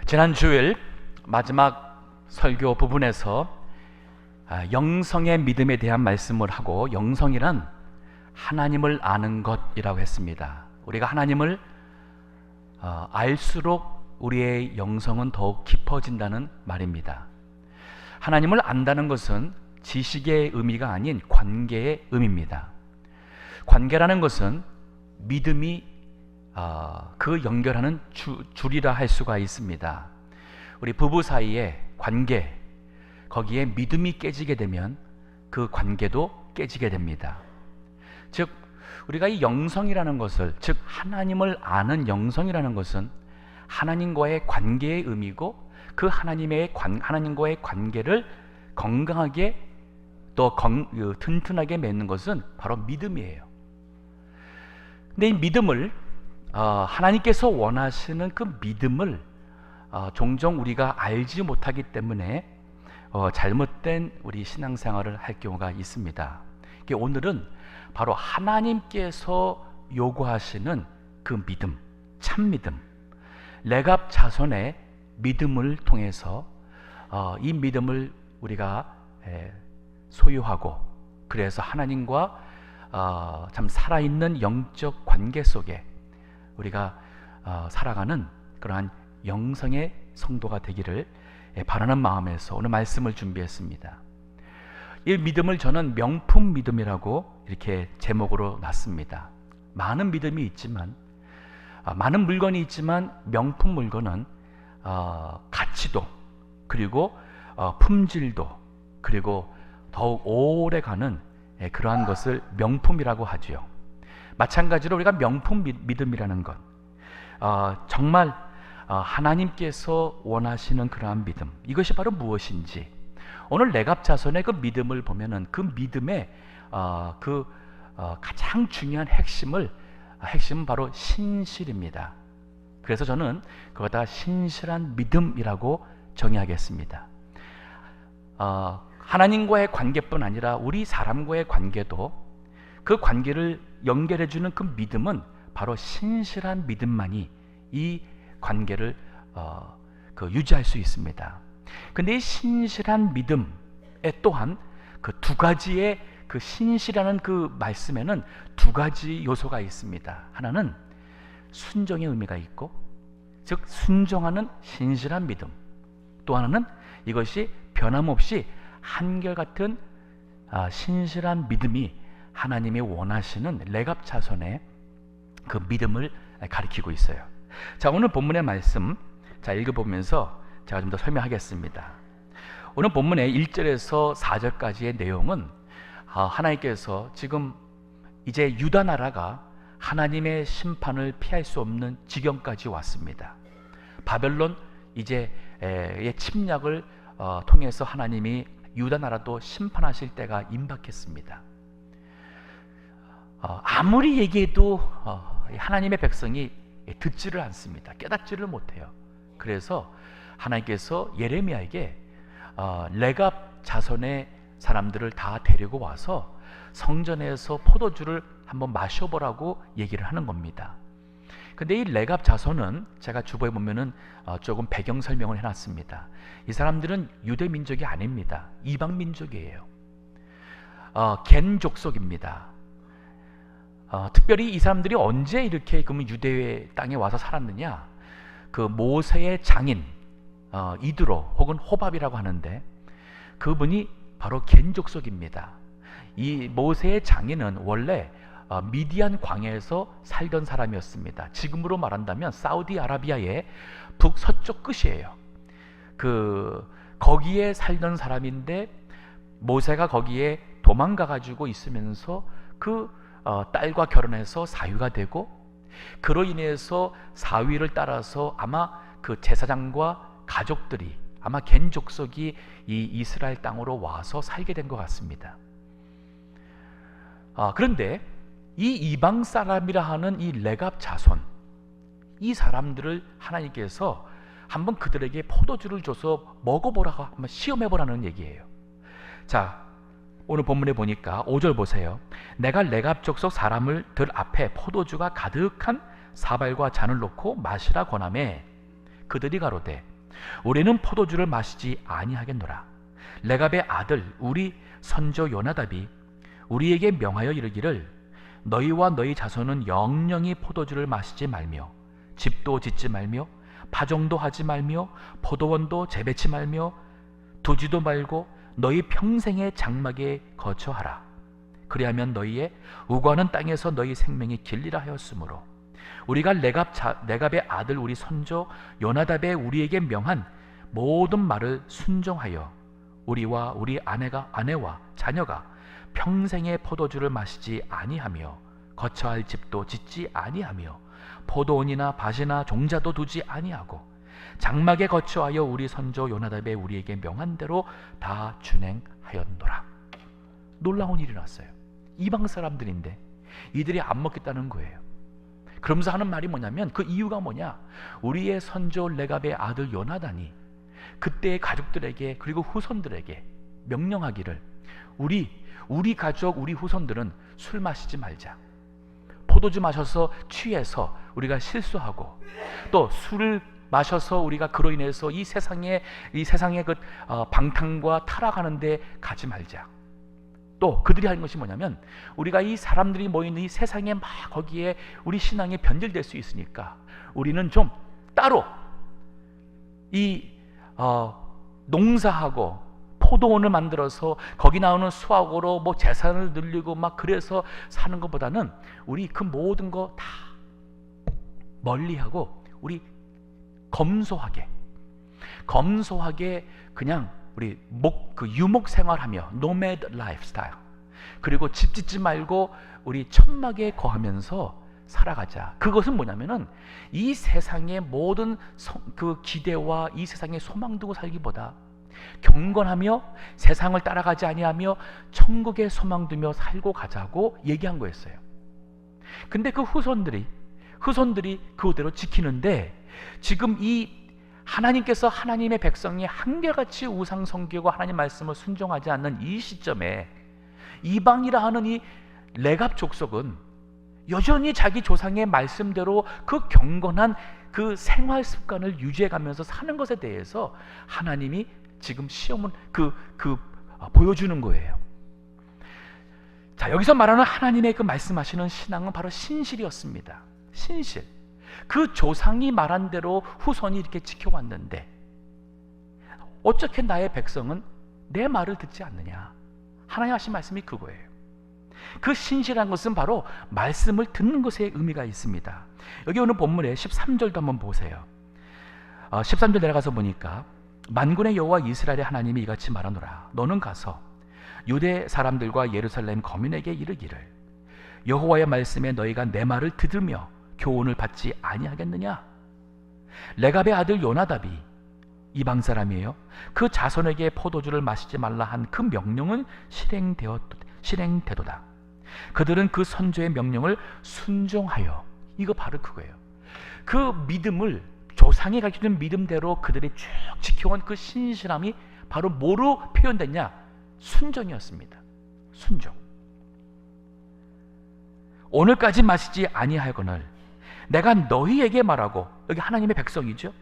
지난 주일 마지막 설교 부분에서 영성의 믿음에 대한 말씀을 하고, 영성이란 하나님을 아는 것이라고 했습니다. 우리가 하나님을 알수록 우리의 영성은 더욱 깊어진다는 말입니다. 하나님을 안다는 것은 지식의 의미가 아닌 관계의 의미입니다. 관계라는 것은 믿음이 그 연결하는 줄이라 할 수가 있습니다. 우리 부부 사이의 관계, 거기에 믿음이 깨지게 되면 그 관계도 깨지게 됩니다. 즉 우리가 이 영성이라는 것을, 즉 하나님을 아는 영성이라는 것은 하나님과의 관계의 의미고, 그 하나님과의 관계를 건강하게 또 튼튼하게 맺는 것은 바로 믿음이에요. 근데 이 믿음을 하나님께서 원하시는 그 믿음을 종종 우리가 알지 못하기 때문에 잘못된 우리 신앙생활을 할 경우가 있습니다. 오늘은 바로 하나님께서 요구하시는 그 믿음, 참 믿음, 레갑 자손의 믿음을 통해서 이 믿음을 우리가 소유하고, 그래서 하나님과 참 살아있는 영적 관계 속에 우리가 살아가는 그러한 영성의 성도가 되기를 바라는 마음에서 오늘 말씀을 준비했습니다. 이 믿음을 저는 명품 믿음이라고 이렇게 제목으로 놨습니다. 많은 믿음이 있지만, 많은 물건이 있지만 명품 물건은 가치도, 그리고 품질도, 그리고 더욱 오래가는 그러한 것을 명품이라고 하죠. 마찬가지로 우리가 명품 믿음이라는 것, 정말 하나님께서 원하시는 그러한 믿음, 이것이 바로 무엇인지, 오늘 레갑 자손의 그 믿음을 보면은 그 믿음의 가장 중요한 핵심은 바로 신실입니다. 그래서 저는 그거다 신실한 믿음이라고 정의하겠습니다. 하나님과의 관계뿐 아니라 우리 사람과의 관계도, 그 관계를 연결해주는 그 믿음은 바로 신실한 믿음만이 이 관계를 유지할 수 있습니다. 근데 이 신실한 믿음에 또한 그 두 가지의 그 신실이라는 그 말씀에는 두 가지 요소가 있습니다. 하나는 순종의 의미가 있고, 즉 순종하는 신실한 믿음, 또 하나는 이것이 변함없이 한결같은 신실한 믿음이 하나님이 원하시는 레갑 자손의 그 믿음을 가리키고 있어요. 자, 오늘 본문의 말씀 읽어보면서 제가 좀 더 설명하겠습니다. 오늘 본문의 1절에서 4절까지의 내용은 하나님께서 지금 이제 유다 나라가 하나님의 심판을 피할 수 없는 지경까지 왔습니다. 바벨론 이제의 침략을 통해서 하나님이 유다 나라도 심판하실 때가 임박했습니다. 아무리 얘기해도 하나님의 백성이 듣지를 않습니다. 깨닫지를 못해요. 그래서 하나님께서 예레미야에게 레갑 자손의 사람들을 다 데리고 와서 성전에서 포도주를 한번 마셔보라고 얘기를 하는 겁니다. 근데 이 레갑 자손은 제가 주보에 보면은 조금 배경 설명을 해놨습니다. 이 사람들은 유대 민족이 아닙니다. 이방 민족이에요. 겐 족속입니다. 특별히 이 사람들이 언제 이렇게 그러면 유대의 땅에 와서 살았느냐? 그 모세의 장인 이드로 혹은 호밥이라고 하는데, 그분이 바로 겐 족속입니다. 이 모세의 장인은 원래 미디안 광야에서 살던 사람이었습니다. 지금으로 말한다면 사우디아라비아의 북서쪽 끝이에요. 거기에 살던 사람인데, 모세가 거기에 도망가 가지고 있으면서 딸과 결혼해서 사위가 되고, 그로 인해서 사위를 따라서 아마 그 제사장과 가족들이 아마 겐 족속이 이 이스라엘 땅으로 와서 살게 된 것 같습니다. 그런데 이 이방 사람이라 하는 이 레갑 자손, 이 사람들을 하나님께서 한번 그들에게 포도주를 줘서 먹어보라고 한번 시험해보라는 얘기예요. 자, 오늘 본문에 보니까 5절 보세요. 내가 레갑 족속 사람들 앞에 포도주가 가득한 사발과 잔을 놓고 마시라 권하매 그들이 가로되 우리는 포도주를 마시지 아니하겠노라. 레갑의 아들 우리 선조 요나답이 우리에게 명하여 이르기를 너희와 너희 자손은 영영이 포도주를 마시지 말며 집도 짓지 말며 파종도 하지 말며 포도원도 재배치 말며 두지도 말고 너희 평생의 장막에 거처하라. 그리하면 너희의 우거하는 땅에서 너희 생명이 길리라 하였으므로 우리가 레갑의 아들 우리 선조 요나답의 우리에게 명한 모든 말을 순종하여 우리와 우리 아내와 자녀가 평생의 포도주를 마시지 아니하며 거처할 집도 짓지 아니하며 포도원이나 밭이나 종자도 두지 아니하고 장막에 거처하여 우리 선조 요나답의 우리에게 명한 대로 다 준행하였노라. 놀라운 일이 났어요. 이방 사람들인데 이들이 안 먹겠다는 거예요. 그러면서 하는 말이 뭐냐면, 그 이유가 뭐냐, 우리의 선조 레갑의 아들 요나단이 그때의 가족들에게 그리고 후손들에게 명령하기를 우리 가족 우리 후손들은 술 마시지 말자. 포도주 마셔서 취해서 우리가 실수하고 또 술을 마셔서 우리가 그로 인해서 이 세상의 그 방탕과 타락하는 데 가지 말자. 또 그들이 하는 것이 뭐냐면, 우리가 이 사람들이 모이는 이 세상에 막 거기에 우리 신앙이 변질될 수 있으니까 우리는 좀 따로 이 농사하고 포도원을 만들어서 거기 나오는 수확으로 뭐 재산을 늘리고 막 그래서 사는 것보다는 우리 그 모든 거 다 멀리하고 우리 검소하게 그냥 우리 유목 생활하며 노매드 라이프스타일, 그리고 집 짓지 말고 우리 천막에 거하면서 살아가자. 그것은 뭐냐면은 이 세상의 모든 그 기대와 이 세상의 소망 두고 살기보다 경건하며 세상을 따라가지 아니하며 천국에 소망 두며 살고 가자고 얘기한 거였어요. 근데 그 후손들이 그대로 지키는데, 지금 이 하나님께서 하나님의 백성이 한결같이 우상 섬기고 하나님 말씀을 순종하지 않는 이 시점에 이방이라 하는 이 레갑 족속은 여전히 자기 조상의 말씀대로 그 경건한 그 생활 습관을 유지해가면서 사는 것에 대해서 하나님이 지금 시험은 보여주는 거예요. 자, 여기서 말하는 하나님의 그 말씀하시는 신앙은 바로 신실이었습니다. 신실. 그 조상이 말한 대로 후손이 이렇게 지켜왔는데 어떻게 나의 백성은 내 말을 듣지 않느냐. 하나님 하신 말씀이 그거예요. 그 신실한 것은 바로 말씀을 듣는 것에 의미가 있습니다. 여기 오늘 본문에 13절도 한번 보세요. 13절 내려가서 보니까 만군의 여호와 이스라엘의 하나님이 이같이 말하노라. 너는 가서 유대 사람들과 예루살렘 거민에게 이르기를 여호와의 말씀에 너희가 내 말을 들으며 교훈을 받지 아니하겠느냐. 레갑의 아들 요나답이 이방 사람이에요. 그 자손에게 포도주를 마시지 말라 한 그 명령은 실행되도다. 그들은 그 선조의 명령을 순종하여, 이거 바로 그거예요. 그 믿음을, 조상이 가르쳐준 믿음대로 그들이 쭉 지켜온 그 신실함이 바로 뭐로 표현됐냐? 순종이었습니다. 순종. 오늘까지 마시지 아니하거늘 내가 너희에게 말하고, 여기 하나님의 백성이죠.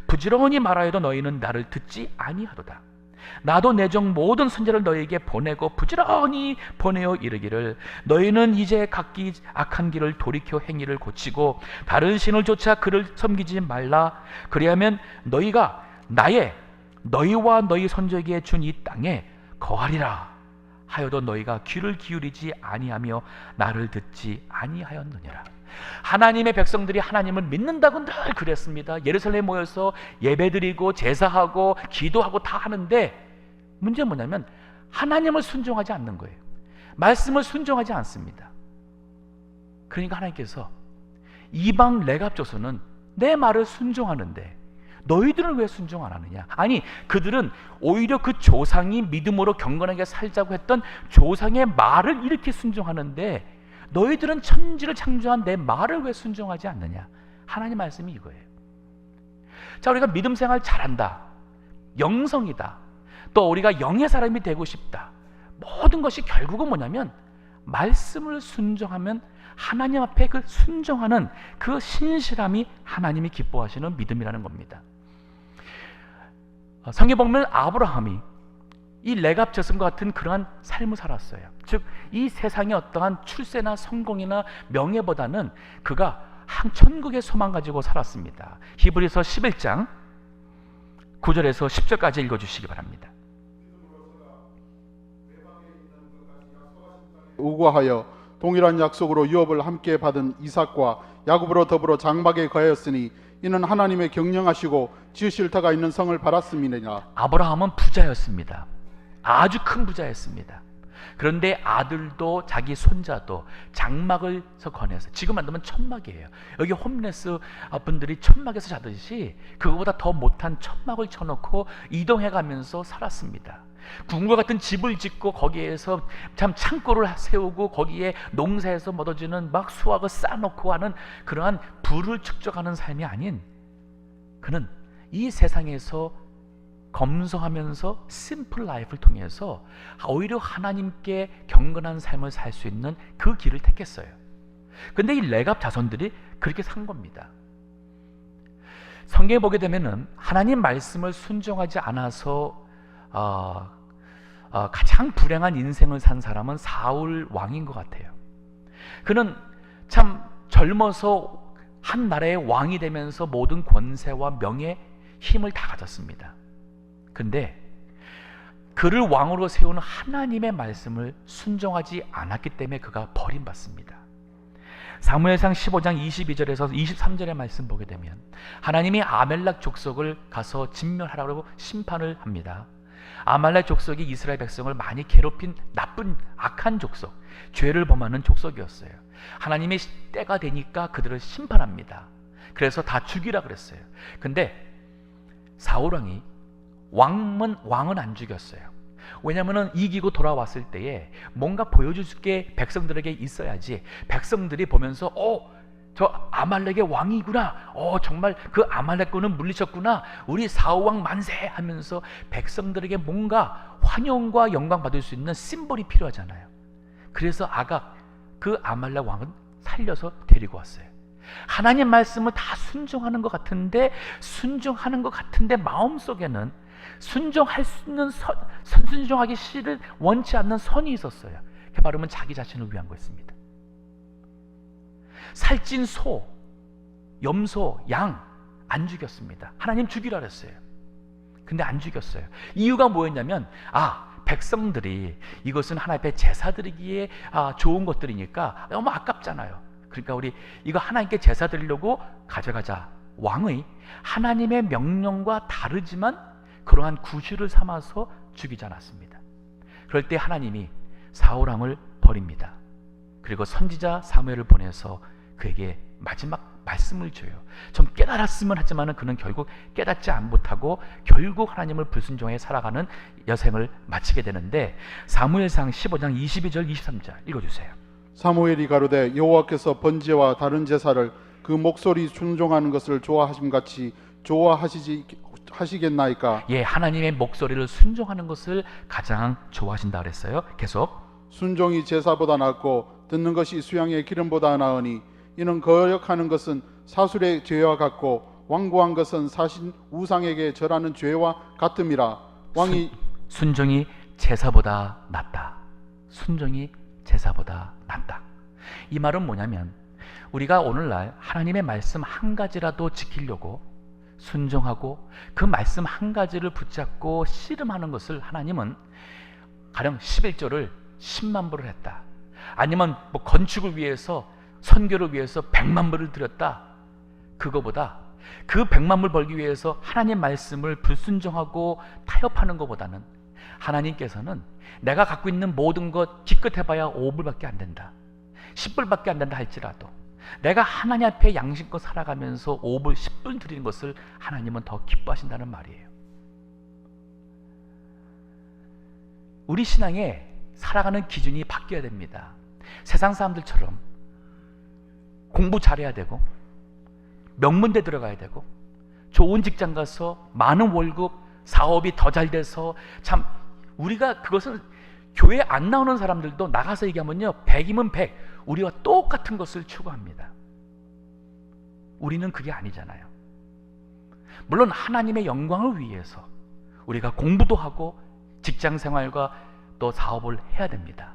부지런히 말하여도 너희는 나를 듣지 아니하도다. 나도 내 종 모든 선지자를 너희에게 보내고 부지런히 보내어 이르기를 너희는 이제 각기 악한 길을 돌이켜 행위를 고치고 다른 신을 쫓아 그를 섬기지 말라. 그리하면 너희가 너희와 너희 선조에게 준 이 땅에 거하리라 하여도 너희가 귀를 기울이지 아니하며 나를 듣지 아니하였느니라. 하나님의 백성들이 하나님을 믿는다고 늘 그랬습니다. 예루살렘에 모여서 예배드리고 제사하고 기도하고 다 하는데 문제는 뭐냐면 하나님을 순종하지 않는 거예요. 말씀을 순종하지 않습니다. 그러니까 하나님께서 이방 레갑 조선은 내 말을 순종하는데 너희들은 왜 순종 안 하느냐? 아니, 그들은 오히려 그 조상이 믿음으로 경건하게 살자고 했던 조상의 말을 이렇게 순종하는데 너희들은 천지를 창조한 내 말을 왜 순종하지 않느냐? 하나님 말씀이 이거예요. 자, 우리가 믿음 생활 잘한다, 영성이다, 또 우리가 영의 사람이 되고 싶다, 모든 것이 결국은 뭐냐면 말씀을 순종하면 하나님 앞에 그 순종하는 그 신실함이 하나님이 기뻐하시는 믿음이라는 겁니다. 성경에 보면 아브라함이 이 레갑 저승과 같은 그러한 삶을 살았어요. 즉 이 세상의 어떠한 출세나 성공이나 명예보다는 그가 한 천국의 소망 가지고 살았습니다. 히브리서 11장 9절에서 10절까지 읽어주시기 바랍니다. 우구하여 동일한 약속으로 유업을 함께 받은 이삭과 야곱으로 더불어 장막에 거하였으니 이는 하나님의 경영하시고 지으실 터가 있는 성을 바랐음이니라. 아브라함은 부자였습니다. 아주 큰 부자였습니다. 그런데 아들도 자기 손자도 장막을 거내서, 지금 만들면 천막이에요. 여기 홈레스 분들이 천막에서 자듯이 그거보다 더 못한 천막을 쳐놓고 이동해 가면서 살았습니다. 궁궐 같은 집을 짓고 거기에서 참 창고를 세우고 거기에 농사에서 얻어지는 막 수확을 쌓아놓고 하는 그러한 부를 축적하는 삶이 아닌, 그는 이 세상에서 검소하면서 심플 라이프를 통해서 오히려 하나님께 경건한 삶을 살 수 있는 그 길을 택했어요. 근데 이 레갑 자손들이 그렇게 산 겁니다. 성경에 보게 되면은 하나님 말씀을 순종하지 않아서 가장 불행한 인생을 산 사람은 사울 왕인 것 같아요. 그는 참 젊어서 한 나라의 왕이 되면서 모든 권세와 명예, 힘을 다 가졌습니다. 근데 그를 왕으로 세우는 하나님의 말씀을 순종하지 않았기 때문에 그가 버림받습니다. 사무엘상 15장 22절에서 23절의 말씀 보게 되면 하나님이 아멜렉 족속을 가서 진멸하라고 심판을 합니다. 아말렉 족속이 이스라엘 백성을 많이 괴롭힌 나쁜 악한 족속, 죄를 범하는 족속이었어요. 하나님의 때가 되니까 그들을 심판합니다. 그래서 다 죽이라 그랬어요. 근데 사울왕이 왕은 안 죽였어요. 왜냐하면 이기고 돌아왔을 때에 뭔가 보여줄 게 백성들에게 있어야지 백성들이 보면서 저 아말렉의 왕이구나, 정말 그 아말렉군은 물리쳤구나, 우리 사울왕 만세 하면서 백성들에게 뭔가 환영과 영광 받을 수 있는 심볼이 필요하잖아요. 그래서 아각 그 아말렉 왕은 살려서 데리고 왔어요. 하나님 말씀을 다 순종하는 것 같은데 마음속에는 순종할 수 있는 순종하기 싫은 원치 않는 선이 있었어요. 그 말하면 자기 자신을 위한 거였습니다. 살찐 소, 염소, 양 안 죽였습니다. 하나님 죽이라 그랬어요. 근데 안 죽였어요. 이유가 뭐였냐면 백성들이 이것은 하나님 앞에 제사 드리기에 좋은 것들이니까 너무 아깝잖아요. 그러니까 우리 이거 하나님께 제사 드리려고 가져가자. 왕의 하나님의 명령과 다르지만 그러한 구실을 삼아서 죽이지 않았습니다. 그럴 때 하나님이 사울왕을 버립니다. 그리고 선지자 사무엘을 보내서 그에게 마지막 말씀을 줘요. 좀 깨달았으면 하지만 그는 결국 깨닫지 못하고 결국 하나님을 불순종해 살아가는 여생을 마치게 되는데, 사무엘상 15장 22절 23절 읽어주세요. 사무엘이 가로되 여호와께서 번제와 다른 제사를 그 목소리 순종하는 것을 좋아하심같이 하시겠나이까? 예, 하나님의 목소리를 순종하는 것을 가장 좋아하신다 그랬어요. 계속. 순종이 제사보다 낫고 듣는 것이 수양의 기름보다 나으니 이는 거역하는 것은 사술의 죄와 같고 완고한 것은 사신 우상에게 절하는 죄와 같음이라. 왕이 순종이 제사보다 낫다. 순종이 제사보다 낫다. 이 말은 뭐냐면 우리가 오늘날 하나님의 말씀 한 가지라도 지키려고 순종하고 그 말씀 한 가지를 붙잡고 씨름하는 것을 하나님은 가령 11조를 10만 불을 했다, 아니면 건축을 위해서 선교를 위해서 100만 불을 드렸다, 그거보다 그 100만 불 벌기 위해서 하나님 말씀을 불순종하고 타협하는 것보다는 하나님께서는 내가 갖고 있는 모든 것 기껏해봐야 5불밖에 안 된다, 10불밖에 안 된다 할지라도 내가 하나님 앞에 양심껏 살아가면서 5불, 10불 드리는 것을 하나님은 더 기뻐하신다는 말이에요. 우리 신앙에 살아가는 기준이 바뀌어야 됩니다. 세상 사람들처럼 공부 잘해야 되고 명문대 들어가야 되고 좋은 직장 가서 많은 월급, 사업이 더 잘 돼서 참 우리가 그것은 교회 안 나오는 사람들도 나가서 얘기하면요 100이면 100 우리와 똑같은 것을 추구합니다. 우리는 그게 아니잖아요. 물론 하나님의 영광을 위해서 우리가 공부도 하고 직장 생활과 또 사업을 해야 됩니다.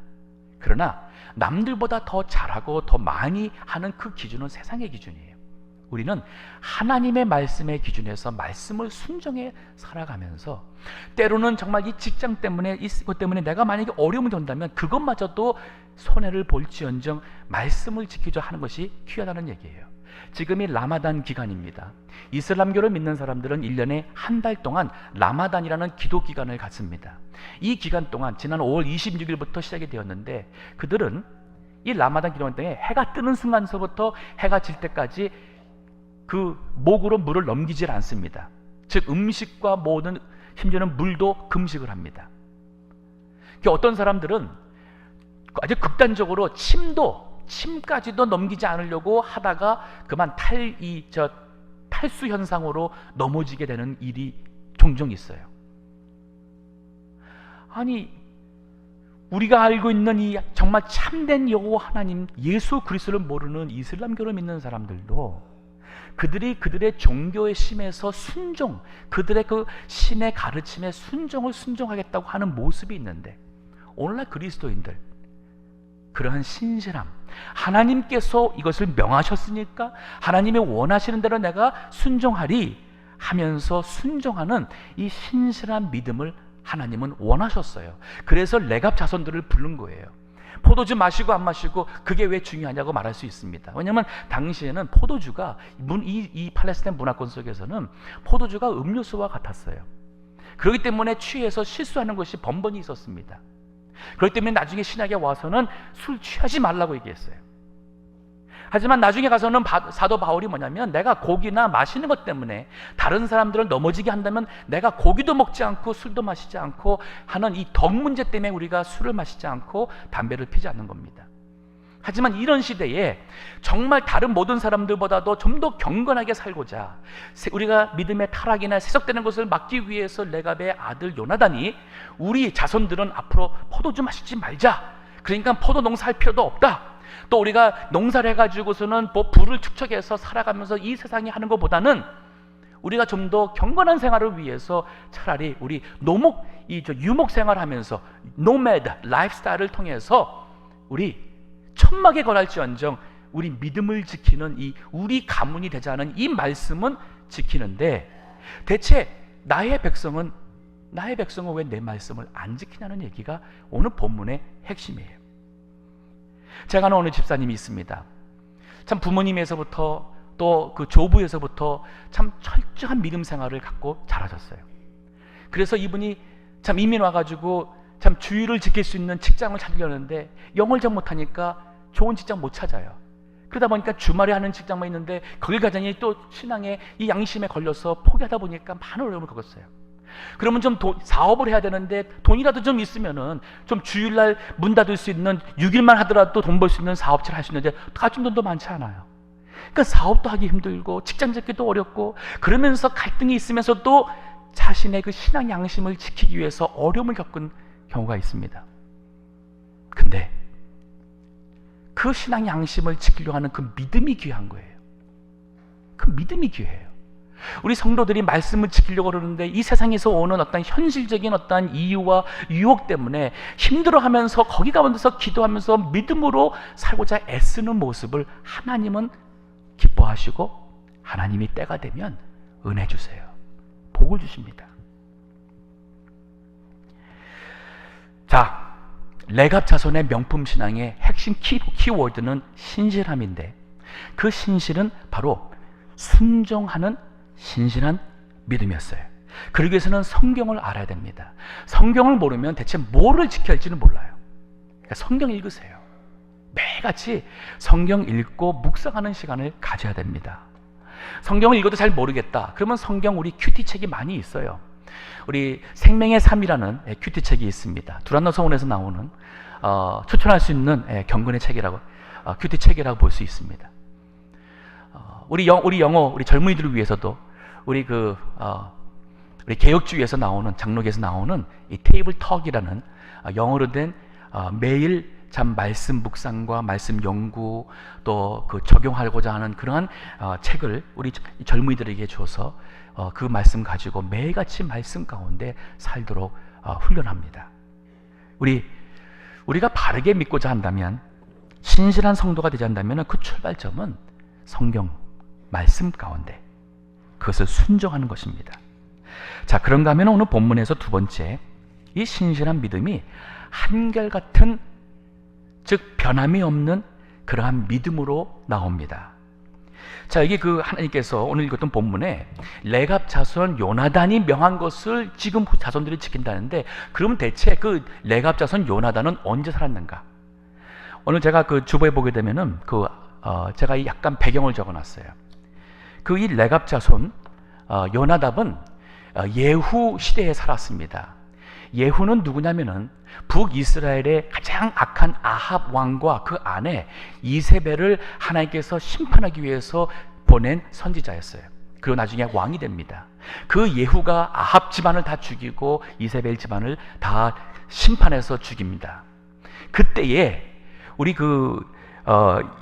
그러나 남들보다 더 잘하고 더 많이 하는 그 기준은 세상의 기준이에요. 우리는 하나님의 말씀의 기준에서 말씀을 순종해 살아가면서 때로는 정말 이 직장 때문에 이것 때문에 내가 만약에 어려움을 겪는다면 그것마저도 손해를 볼지언정 말씀을 지키자 하는 것이 귀하다는 얘기예요. 지금이 라마단 기간입니다. 이슬람교를 믿는 사람들은 1년에 한 달 동안 라마단이라는 기도 기간을 갖습니다. 이 기간 동안 지난 5월 26일부터 시작이 되었는데 그들은 이 라마단 기간 동안 해가 뜨는 순간서부터 해가 질 때까지 그 목으로 물을 넘기질 않습니다. 즉 음식과 모든 심지어는 물도 금식을 합니다. 어떤 사람들은 아주 극단적으로 침까지도 넘기지 않으려고 하다가 그만 탈수 현상으로 넘어지게 되는 일이 종종 있어요. 아니 우리가 알고 있는 이 정말 참된 여호와 하나님 예수 그리스도를 모르는 이슬람교를 믿는 사람들도 그들의 종교의 심에서 순종, 그들의 그 신의 가르침에 순종하겠다고 하는 모습이 있는데 오늘날 그리스도인들 그러한 신실함, 하나님께서 이것을 명하셨으니까 하나님이 원하시는 대로 내가 순종하리 하면서 순종하는 이 신실한 믿음을 하나님은 원하셨어요. 그래서 레갑 자손들을 부른 거예요. 포도주 마시고 안 마시고 그게 왜 중요하냐고 말할 수 있습니다. 왜냐하면 당시에는 포도주가 이 팔레스타인 문화권 속에서는 포도주가 음료수와 같았어요. 그렇기 때문에 취해서 실수하는 것이 번번이 있었습니다. 그렇기 때문에 나중에 신약에 와서는 술 취하지 말라고 얘기했어요. 하지만 나중에 가서는 사도 바울이 뭐냐면 내가 고기나 마시는 것 때문에 다른 사람들을 넘어지게 한다면 내가 고기도 먹지 않고 술도 마시지 않고 하는 이 덕 문제 때문에 우리가 술을 마시지 않고 담배를 피지 않는 겁니다. 하지만 이런 시대에 정말 다른 모든 사람들보다도 좀 더 경건하게 살고자 우리가 믿음의 타락이나 세속되는 것을 막기 위해서 레갑의 아들 요나단이 우리 자손들은 앞으로 포도주 마시지 말자, 그러니까 포도 농사할 필요도 없다, 또 우리가 농사를 해가지고서는 뭐 부를 축적해서 살아가면서 이 세상에 하는 것보다는 우리가 좀 더 경건한 생활을 위해서 차라리 우리 유목 생활하면서 노매드 라이프스타일을 통해서 우리 천막에 건할지언정 우리 믿음을 지키는 이 우리 가문이 되자는 이 말씀은 지키는데 대체 나의 백성은 왜 내 말씀을 안 지키냐는 얘기가 오늘 본문의 핵심이에요. 제가 아는 어느 집사님이 있습니다. 참 부모님에서부터 또 그 조부에서부터 참 철저한 믿음 생활을 갖고 자라셨어요. 그래서 이분이 참 이민 와가지고 참 주의를 지킬 수 있는 직장을 찾으려는데 영어를 잘 못하니까 좋은 직장 못 찾아요. 그러다 보니까 주말에 하는 직장만 있는데 거길 가자니 또 신앙의 이 양심에 걸려서 포기하다 보니까 많은 어려움을 겪었어요. 그러면 좀 사업을 해야 되는데 돈이라도 좀 있으면은 좀 주일날 문 닫을 수 있는 6일만 하더라도 돈 벌 수 있는 사업체를 할 수 있는데 가진 돈도 많지 않아요. 그러니까 사업도 하기 힘들고 직장 잡기도 어렵고 그러면서 갈등이 있으면서도 자신의 그 신앙 양심을 지키기 위해서 어려움을 겪은 경우가 있습니다. 근데 그 신앙 양심을 지키려고 하는 그 믿음이 귀한 거예요. 그 믿음이 귀해요. 우리 성도들이 말씀을 지키려고 그러는데 이 세상에서 오는 어떤 현실적인 어떤 이유와 유혹 때문에 힘들어하면서 거기 가면서 기도하면서 믿음으로 살고자 애쓰는 모습을 하나님은 기뻐하시고 하나님이 때가 되면 은혜 주세요. 복을 주십니다. 자, 레갑 자손의 명품 신앙의 핵심 키워드는 신실함인데 그 신실은 바로 순종하는 신실한 믿음이었어요. 그러기 위해서는 성경을 알아야 됩니다. 성경을 모르면 대체 뭐를 지켜야 할지는 몰라요. 그러니까 성경 읽으세요. 매일같이 성경 읽고 묵상하는 시간을 가져야 됩니다. 성경을 읽어도 잘 모르겠다. 그러면 성경 우리 큐티 책이 많이 있어요. 우리 생명의 삶이라는 큐티 책이 있습니다. 두란노 서원에서 나오는 추천할 수 있는 경건의 책이라고 큐티 책이라고 볼 수 있습니다. 우리 젊은이들을 위해서도 우리 개혁주의에서 나오는 장로교에서 나오는 이 테이블 턱이라는 영어로 된 매일 참 말씀 묵상과 말씀 연구 또 그 적용하고자 하는 그러한 책을 우리 젊은이들에게 줘서 그 말씀 가지고 매일같이 말씀 가운데 살도록 훈련합니다. 우리가 바르게 믿고자 한다면, 신실한 성도가 되지 않다면 그 출발점은 성경 말씀 가운데 그것을 순종하는 것입니다. 자, 그런가 하면 오늘 본문에서 두 번째, 이 신실한 믿음이 한결같은, 즉 변함이 없는 그러한 믿음으로 나옵니다. 자, 이게 하나님께서 오늘 읽었던 본문에 레갑 자손 요나단이 명한 것을 지금 자손들이 지킨다는데, 그럼 대체 그 레갑 자손 요나단은 언제 살았는가? 오늘 제가 주보에 보게 되면은 제가 약간 배경을 적어놨어요. 이 레갑 자손 요나답은 예후 시대에 살았습니다. 예후는 누구냐면은 북이스라엘의 가장 악한 아합 왕과 그 아내 이세벨을 하나님께서 심판하기 위해서 보낸 선지자였어요. 그리고 나중에 왕이 됩니다. 그 예후가 아합 집안을 다 죽이고 이세벨 집안을 다 심판해서 죽입니다. 그때에 우리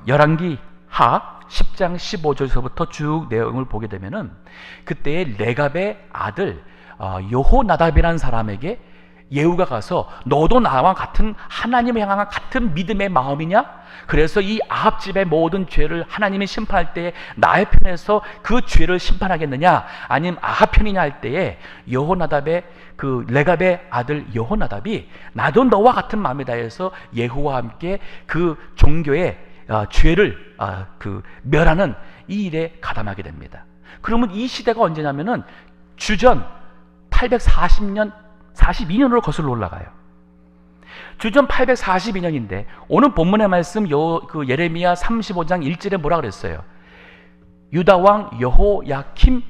열왕기 하 10장 15절서부터 쭉 내용을 보게 되면은, 그때에 레갑의 아들 여호나답이라는 사람에게 예후가 가서 너도 나와 같은 하나님을 향한 같은 믿음의 마음이냐? 그래서 이 아합 집의 모든 죄를 하나님이 심판할 때에 나의 편에서 그 죄를 심판하겠느냐, 아니면 아합 편이냐 할 때에 레갑의 아들 여호나답이 나도 너와 같은 마음이다 해서 예후와 함께 그 종교의 죄를 멸하는 이 일에 가담하게 됩니다. 그러면 이 시대가 언제냐면은 주전 842년으로 거슬러 올라가요. 주전 842년인데 오늘 본문의 말씀 예레미야 35장 1절에 뭐라 그랬어요? 유다 왕 여호야킴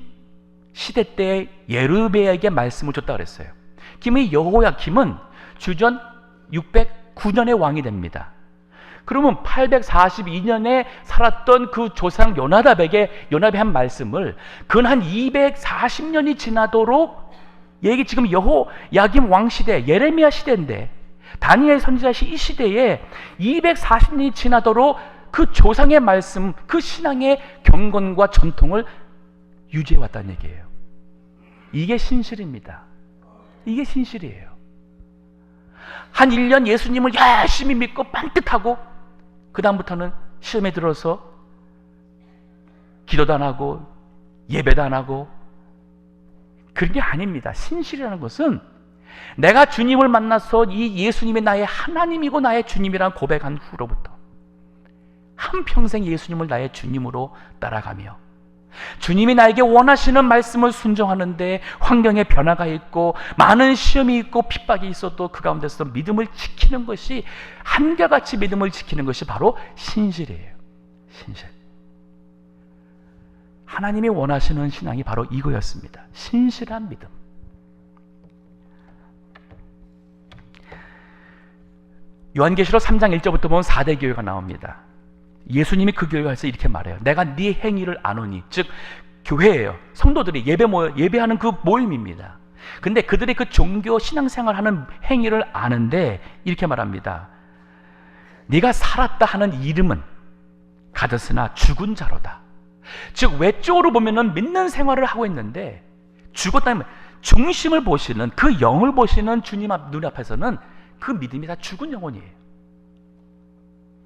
시대 때에 예르미야에게 말씀을 줬다 그랬어요. 이 여호야킴은 주전 609년에 왕이 됩니다. 그러면 842년에 살았던 그 조상 요나답이 한 말씀을 근 240년이 지나도록, 얘기 지금 여호야김 왕 시대, 예레미야 시대인데 다니엘 선지자 이 시대에 240년이 지나도록 그 조상의 말씀, 그 신앙의 경건과 전통을 유지해 왔다는 얘기예요. 이게 신실입니다. 이게 신실이에요. 한 1년 예수님을 열심히 믿고 빵뜻하고 그 다음부터는 시험에 들어서 기도도 안 하고 예배도 안 하고, 그런 게 아닙니다. 신실이라는 것은 내가 주님을 만나서 이 예수님이 나의 하나님이고 나의 주님이라는 고백한 후로부터 한평생 예수님을 나의 주님으로 따라가며, 주님이 나에게 원하시는 말씀을 순종하는데 환경에 변화가 있고 많은 시험이 있고 핍박이 있어도 그 가운데서 믿음을 지키는 것이, 한결같이 믿음을 지키는 것이 바로 신실이에요. 신실. 하나님이 원하시는 신앙이 바로 이거였습니다. 신실한 믿음. 요한계시록 3장 1절부터 보면 4대 교회가 나옵니다. 예수님이 그 교회에서 이렇게 말해요. 내가 네 행위를 아노니, 즉 교회예요. 성도들이 예배하는 그 모임입니다. 근데 그들이 그 종교 신앙생활하는 행위를 아는데 이렇게 말합니다. 네가 살았다 하는 이름은 가졌으나 죽은 자로다. 즉 외적으로 보면은 믿는 생활을 하고 있는데 죽었다는, 중심을 보시는, 그 영을 보시는 주님 눈앞에서는 그 믿음이 다 죽은 영혼이에요.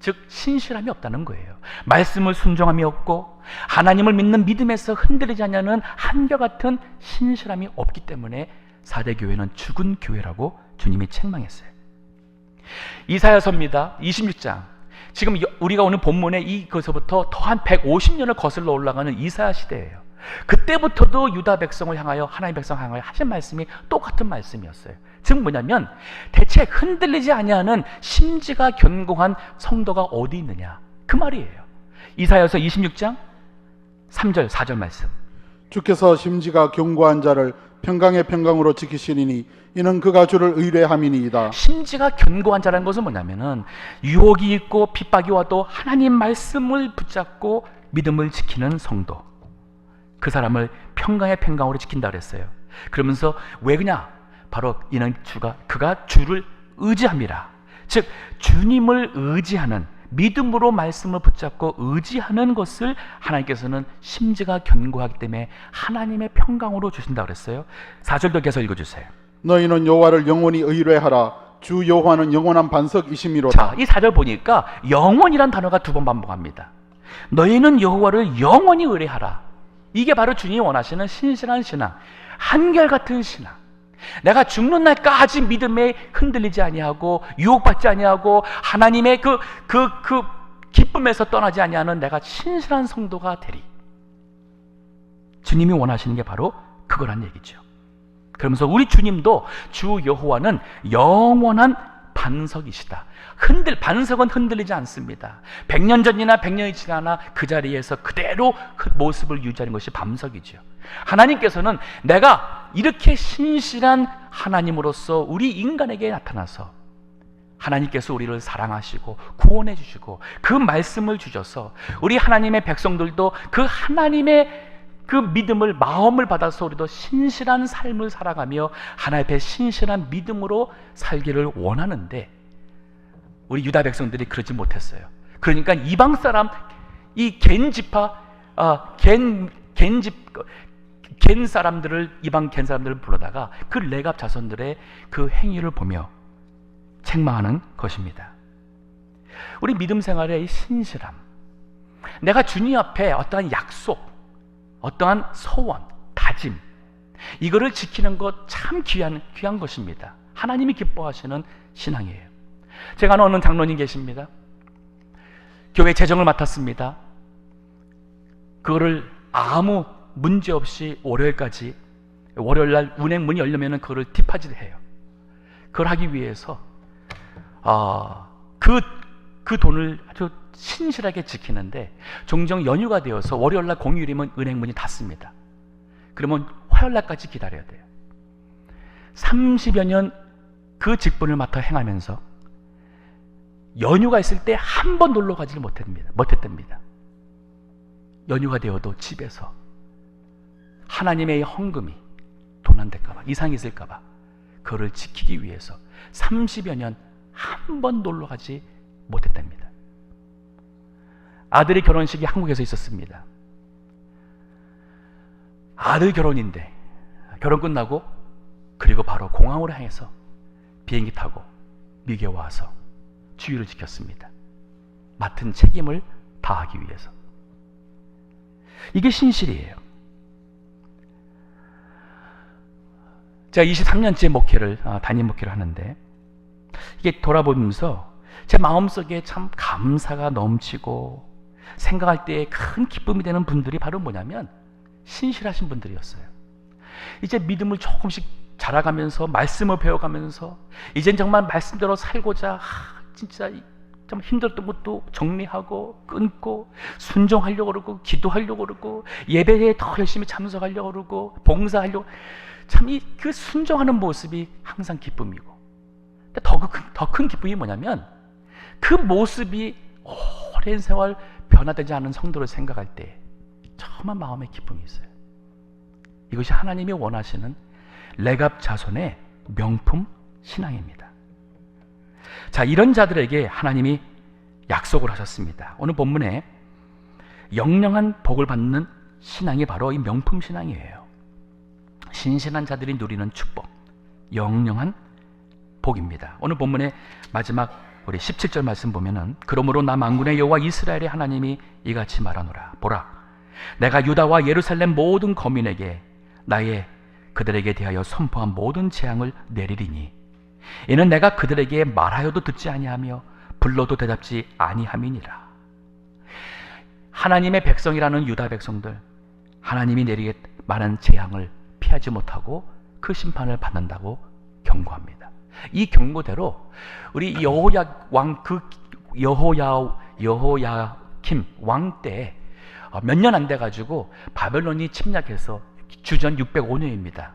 즉 신실함이 없다는 거예요. 말씀을 순종함이 없고 하나님을 믿는 믿음에서 흔들리지 않냐는 한결같은 신실함이 없기 때문에 4대 교회는 죽은 교회라고 주님이 책망했어요. 이사야서입니다. 26장. 지금 우리가 오늘 본문에 이것서부터 더 한 150년을 거슬러 올라가는 이사야 시대예요. 그때부터도 유다 백성을 향하여, 하나님 백성을 향하여 하신 말씀이 똑같은 말씀이었어요. 즉 뭐냐면 대체 흔들리지 아니하는 심지가 견고한 성도가 어디 있느냐, 그 말이에요. 이사야서 26장 3절 4절 말씀. 주께서 심지가 견고한 자를 평강의 평강으로 지키시리니 이는 그가 주를 의뢰함이니이다. 심지가 견고한 자라는 것은 뭐냐면은 유혹이 있고 핍박이 와도 하나님 말씀을 붙잡고 믿음을 지키는 성도, 그 사람을 평강의 평강으로 지킨다 그랬어요. 그러면서 왜 그냐? 바로 이는 그가 주를 의지함이라. 즉 주님을 의지하는, 믿음으로 말씀을 붙잡고 의지하는 것을 하나님께서는 심지가 견고하기 때문에 하나님의 평강으로 주신다고 그랬어요. 4절도 계속 읽어주세요. 너희는 여호와를 영원히 의뢰하라. 주 여호와는 영원한 반석이심이로다. 자, 이 4절 보니까 영원이란 단어가 두 번 반복합니다. 너희는 여호와를 영원히 의뢰하라. 이게 바로 주님이 원하시는 신실한 신앙, 한결같은 신앙. 내가 죽는 날까지 믿음에 흔들리지 아니하고 유혹받지 아니하고 하나님의 그 기쁨에서 떠나지 아니하는 내가 신실한 성도가 되리. 주님이 원하시는 게 바로 그거란 얘기죠. 그러면서 우리 주님도 주 여호와는 영원한 반석이시다. 반석은 흔들리지 않습니다. 100년 전이나 100년이 지나나 그 자리에서 그대로 그 모습을 유지하는 것이 반석이죠. 하나님께서는 내가 이렇게 신실한 하나님으로서 우리 인간에게 나타나서 하나님께서 우리를 사랑하시고 구원해 주시고 그 말씀을 주셔서 우리 하나님의 백성들도 그 하나님의 그 믿음을 마음을 받아서 우리도 신실한 삶을 살아가며 하나님 앞에 신실한 믿음으로 살기를 원하는데 우리 유다 백성들이 그러지 못했어요. 그러니까 이방 사람 이 겐 사람들을 이방 겐 사람들을 불러다가 그 레갑 자손들의 그 행위를 보며 책망하는 것입니다. 우리 믿음 생활의 이 신실함, 내가 주님 앞에 어떠한 약속, 어떠한 소원, 다짐, 이거를 지키는 것 참 귀한 것입니다. 하나님이 기뻐하시는 신앙이에요. 제가 아는 어느 장로님 계십니다. 교회 재정을 맡았습니다. 그거를 아무 문제 없이 월요일날 운행 문이 열려면 그거를 디파짓 해요. 그걸 하기 위해서 그 돈을 아주 신실하게 지키는데 종종 연휴가 되어서 월요일날 공휴일이면 은행 문이 닫습니다. 그러면 화요일날까지 기다려야 돼요. 30여 년 그 직분을 맡아 행하면서 연휴가 있을 때 한 번 놀러 가지를 못했답니다. 연휴가 되어도 집에서 하나님의 헌금이 돈 안 될까봐, 이상이 있을까봐 그거를 지키기 위해서 30여 년 한 번 놀러 가지 못했답니다. 아들의 결혼식이 한국에서 있었습니다. 아들 결혼인데 결혼 끝나고 그리고 바로 공항으로 향해서 비행기 타고 미국에 와서 주의를 지켰습니다. 맡은 책임을 다하기 위해서. 이게 신실이에요. 제가 23년째 단임 목회를 하는데 이게 돌아보면서 제 마음속에 참 감사가 넘치고 생각할 때에 큰 기쁨이 되는 분들이 바로 뭐냐면 신실하신 분들이었어요. 이제 믿음을 조금씩 자라가면서 말씀을 배워가면서 이젠 정말 말씀대로 살고자 진짜 좀 힘들었던 것도 정리하고 끊고 순종하려고 그러고 기도하려고 그러고 예배에 더 열심히 참석하려고 그러고 봉사하려고 참 그 순종하는 모습이 항상 기쁨이고 더 큰 기쁨이 뭐냐면 그 모습이 오랜 세월 변화되지 않은 성도를 생각할 때 정말 마음에 기쁨이 있어요. 이것이 하나님이 원하시는 레갑 자손의 명품 신앙입니다. 자, 이런 자들에게 하나님이 약속을 하셨습니다. 오늘 본문에 영영한 복을 받는 신앙이 바로 이 명품 신앙이에요. 신실한 자들이 누리는 축복, 영영한 복입니다. 오늘 본문의 마지막 우리 17절 말씀 보면은 그러므로 나 만군의 여호와 이스라엘의 하나님이 이같이 말하노라. 보라, 내가 유다와 예루살렘 모든 거민에게 그들에게 대하여 선포한 모든 재앙을 내리리니 이는 내가 그들에게 말하여도 듣지 아니하며 불러도 대답지 아니함이니라. 하나님의 백성이라는 유다 백성들, 하나님이 내리게 많은 재앙을 피하지 못하고 그 심판을 받는다고 경고합니다. 이 경고대로 우리 여호야킴 왕 때 몇 년 안 돼가지고 바벨론이 침략해서 주전 605년입니다.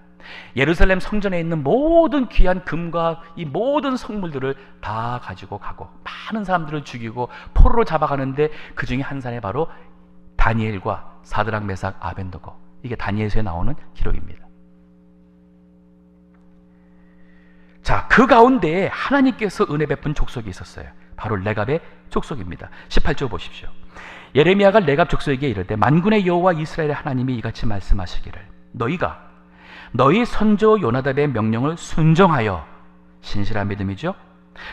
예루살렘 성전에 있는 모든 귀한 금과 이 모든 성물들을 다 가지고 가고 많은 사람들을 죽이고 포로로 잡아가는데 그 중에 한 사람이 바로 다니엘과 사드락 메삭 아벤노고, 이게 다니엘서에 나오는 기록입니다. 자, 그 가운데에 하나님께서 은혜 베푼 족속이 있었어요. 바로 레갑의 족속입니다. 18절 보십시오. 예레미야가 레갑 족속에게 이르되 만군의 여호와 이스라엘의 하나님이 이같이 말씀하시기를 너희가 너희 선조 요나답의 명령을 순종하여 신실한 믿음이죠.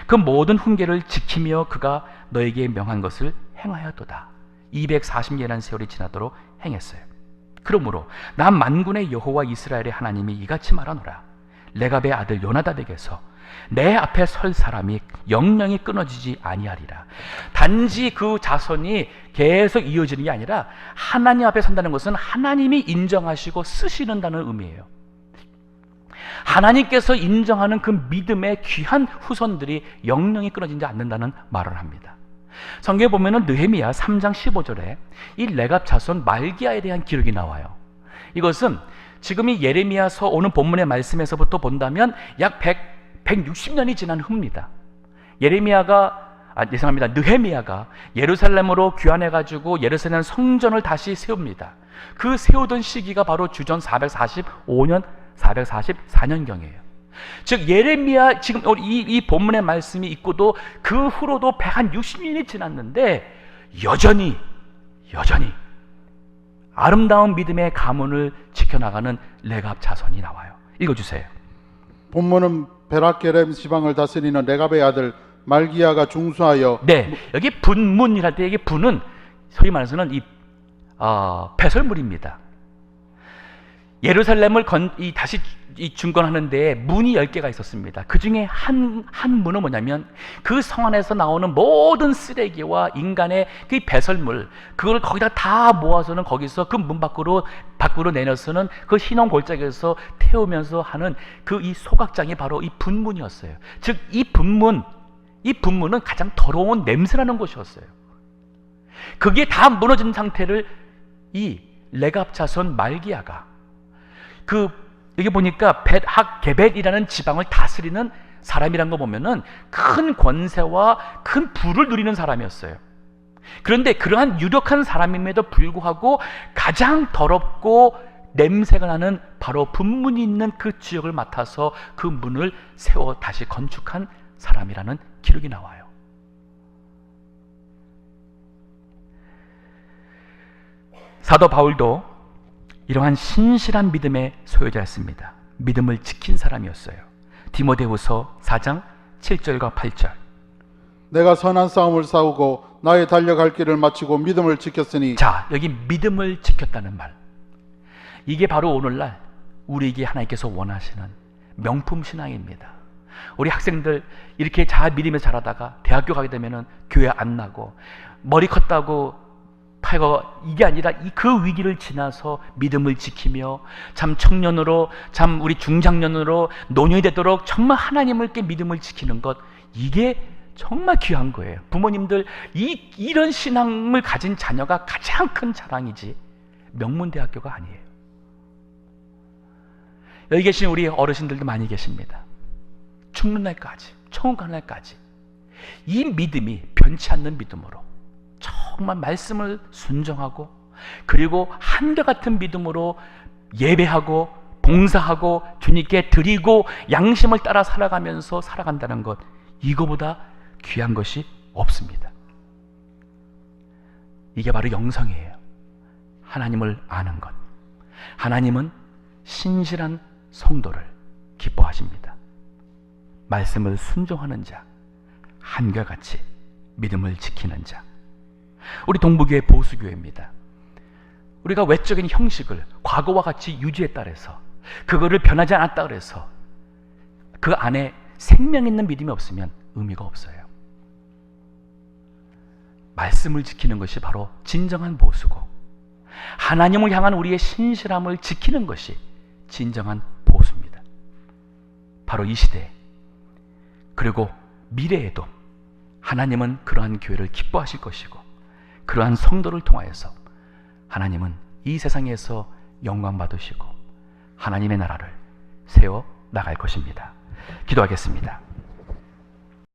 그 모든 훈계를 지키며 그가 너에게 명한 것을 행하였도다. 240년이라는 세월이 지나도록 행했어요. 그러므로 나 만군의 여호와 이스라엘의 하나님이 이같이 말하노라. 레갑의 아들 요나답에게서 내 앞에 설 사람이 영영이 끊어지지 아니하리라. 단지 그 자손이 계속 이어지는 게 아니라 하나님 앞에 선다는 것은 하나님이 인정하시고 쓰시는다는 의미예요. 하나님께서 인정하는 그 믿음의 귀한 후손들이 영영이 끊어지지 않는다는 말을 합니다. 성경에 보면은 느헤미야 3장 15절에 이 레갑 자손 말기야에 대한 기록이 나와요. 이것은 지금 이 예레미야서 오는 본문의 말씀에서부터 본다면 약 160년이 지난 후입니다. 느헤미야가 예루살렘으로 귀환해가지고 예루살렘 성전을 다시 세웁니다. 그 세우던 시기가 바로 주전 445년, 444년경이에요. 즉 예레미야 지금 이 본문의 말씀이 있고도 그 후로도 160년이 지났는데 여전히 아름다운 믿음의 가문을 지켜나가는 레갑 자손이 나와요. 읽어주세요. 본문은 베라케렘 지방을 다스리는 레갑의 아들 말기야가 중수하여 여기 분문이랄 때 이게 분은 소위 말해서는 배설물입니다. 예루살렘을 다시 중건하는데 문이 10개가 있었습니다. 그 중에 한 문은 뭐냐면 그 성 안에서 나오는 모든 쓰레기와 인간의 그 배설물, 그걸 거기다 다 모아서는 거기서 그 문 밖으로 내려서는 그 흰원 골짜기에서 태우면서 하는 그 이 소각장이 바로 이 분문이었어요. 즉 이 분문은 가장 더러운 냄새나는 곳이었어요. 그게 다 무너진 상태를 이 레갑 자손 말기야가 여기 보니까 벳학게벳이라는 지방을 다스리는 사람이란 거 보면은 큰 권세와 큰 부를 누리는 사람이었어요. 그런데 그러한 유력한 사람임에도 불구하고 가장 더럽고 냄새가 나는 바로 분문이 있는 그 지역을 맡아서 그 문을 세워 다시 건축한 사람이라는 기록이 나와요. 사도 바울도 이러한 신실한 믿음의 소유자였습니다. 믿음을 지킨 사람이었어요. 디모데후서 4장 7절과 8절. 내가 선한 싸움을 싸우고 나의 달려갈 길을 마치고 믿음을 지켰으니. 자, 여기 믿음을 지켰다는 말. 이게 바로 오늘날 우리에게 하나님께서 원하시는 명품 신앙입니다. 우리 학생들 이렇게 잘 믿으면서 자라다가 대학교 가게 되면은 교회 안 나고 머리 컸다고 이게 아니라 그 위기를 지나서 믿음을 지키며 참 청년으로 참 우리 중장년으로 노년이 되도록 정말 하나님을 믿음을 지키는 것, 이게 정말 귀한 거예요. 부모님들 이런 신앙을 가진 자녀가 가장 큰 자랑이지 명문대학교가 아니에요. 여기 계신 우리 어르신들도 많이 계십니다. 죽는 날까지, 천국 가는 날까지 이 믿음이 변치 않는 믿음으로 정말 말씀을 순종하고 그리고 한결같은 믿음으로 예배하고 봉사하고 주님께 드리고 양심을 따라 살아가면서 살아간다는 것, 이거보다 귀한 것이 없습니다. 이게 바로 영성이에요. 하나님을 아는 것. 하나님은 신실한 성도를 기뻐하십니다. 말씀을 순종하는 자, 한결같이 믿음을 지키는 자. 우리 동부교회 보수교회입니다. 우리가 외적인 형식을 과거와 같이 유지했다 그래서, 그거를 변하지 않았다 그래서 그 안에 생명 있는 믿음이 없으면 의미가 없어요. 말씀을 지키는 것이 바로 진정한 보수고, 하나님을 향한 우리의 신실함을 지키는 것이 진정한 보수입니다. 바로 이 시대에, 그리고 미래에도 하나님은 그러한 교회를 기뻐하실 것이고, 그러한 성도를 통하여서 하나님은 이 세상에서 영광 받으시고 하나님의 나라를 세워 나갈 것입니다. 기도하겠습니다.